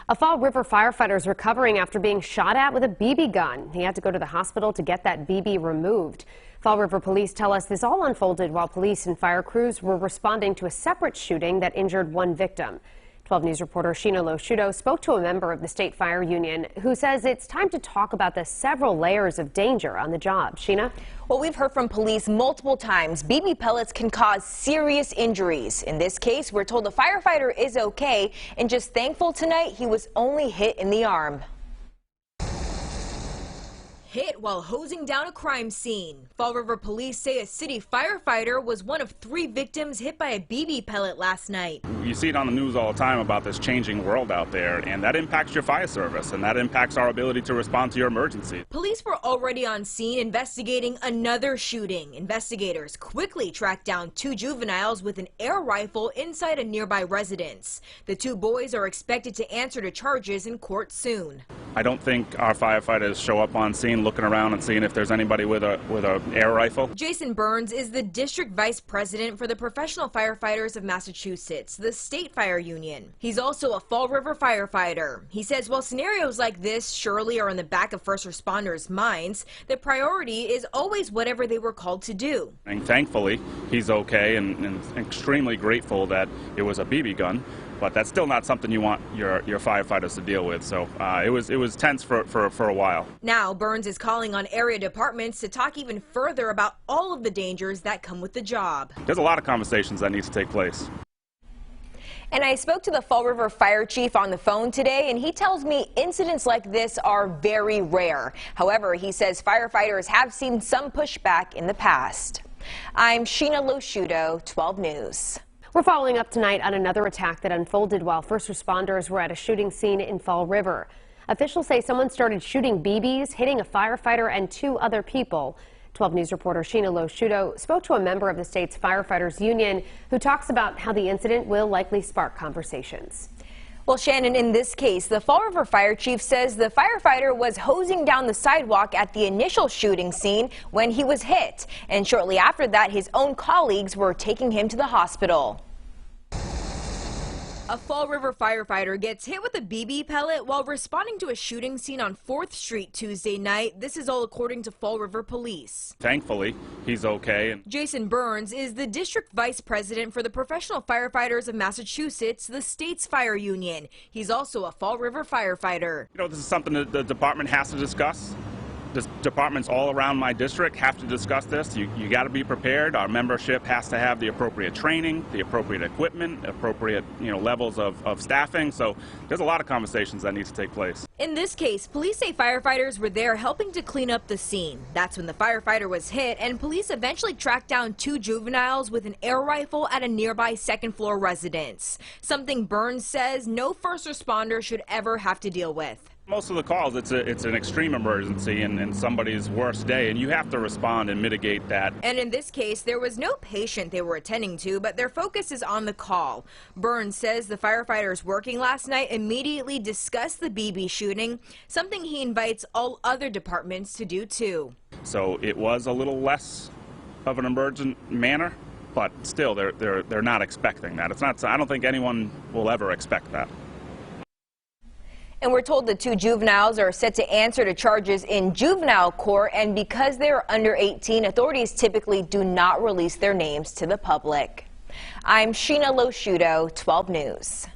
A Fall River firefighter is recovering after being shot at with a BB gun. He had to go to the hospital to get that BB removed. Fall River police tell us this all unfolded while police and fire crews were responding to a separate shooting that injured one victim. 12 News reporter Sheena Loshudo spoke to a member of the state fire union who says it's time to talk about the several layers of danger on the job. Sheena? Well, we've heard from police multiple times BB pellets can cause serious injuries. In this case, we're told the firefighter is okay and just thankful tonight he was only hit in the arm. Hit while hosing down a crime scene. Fall River police say a city firefighter was one of 3 victims hit by a BB pellet last night. You see it on the news all the time about this changing world out there, and that impacts your fire service, and that impacts our ability to respond to your emergency. Police were already on scene investigating another shooting. Investigators quickly tracked down 2 juveniles with an air rifle inside a nearby residence. The 2 boys are expected to answer to charges in court soon. I don't think our firefighters show up on scene looking around and seeing if there's anybody with a air rifle. Jason Burns is the district vice president for the Professional Firefighters of Massachusetts, the state fire union. He's also a Fall River firefighter. He says while scenarios like this surely are in the back of first responders' minds, the priority is always whatever they were called to do. And thankfully, he's okay and extremely grateful that it was a BB gun. But that's still not something you want your firefighters to deal with. So it was tense for a while. Now Burns is calling on area departments to talk even further about all of the dangers that come with the job. There's a lot of conversations that need to take place. And I spoke to the Fall River fire chief on the phone today, and he tells me incidents like this are very rare. However, he says firefighters have seen some pushback in the past. I'm Sheena Loshudo, 12 News. We're following up tonight on another attack that unfolded while first responders were at a shooting scene in Fall River. Officials say someone started shooting BBs, hitting a firefighter and 2 other people. 12 News reporter Sheena Loshudo spoke to a member of the state's firefighters union who talks about how the incident will likely spark conversations. Well, Shannon, in this case, the Fall River fire chief says the firefighter was hosing down the sidewalk at the initial shooting scene when he was hit. And shortly after that, his own colleagues were taking him to the hospital. A Fall River firefighter gets hit with a BB pellet while responding to a shooting scene on 4th Street Tuesday night. This is all according to Fall River police. Thankfully, he's okay. Jason Burns is the district vice president for the Professional Firefighters of Massachusetts, the state's fire union. He's also a Fall River firefighter. You know, this is something that the department has to discuss. The departments all around my district have to discuss this. You got to be prepared. Our membership has to have the appropriate training, the appropriate equipment, appropriate levels of staffing. So there's a lot of conversations that need to take place. In this case, police say firefighters were there helping to clean up the scene. That's when the firefighter was hit, and police eventually tracked down 2 juveniles with an air rifle at a nearby 2nd floor residence. Something Burns says no first responder should ever have to deal with. Most of the calls, it's an extreme emergency and somebody's worst day, and you have to respond and mitigate that. And in this case, there was no patient they were attending to, but their focus is on the call. Burns says the firefighters working last night immediately discussed the BB shooting, something he invites all other departments to do too. So it was a little less of an emergent manner, but still they're not expecting that. It's not. I don't think anyone will ever expect that. And we're told the 2 juveniles are set to answer to charges in juvenile court, and because they are under 18, authorities typically do not release their names to the public. I'm Sheena Loshudo, 12 News.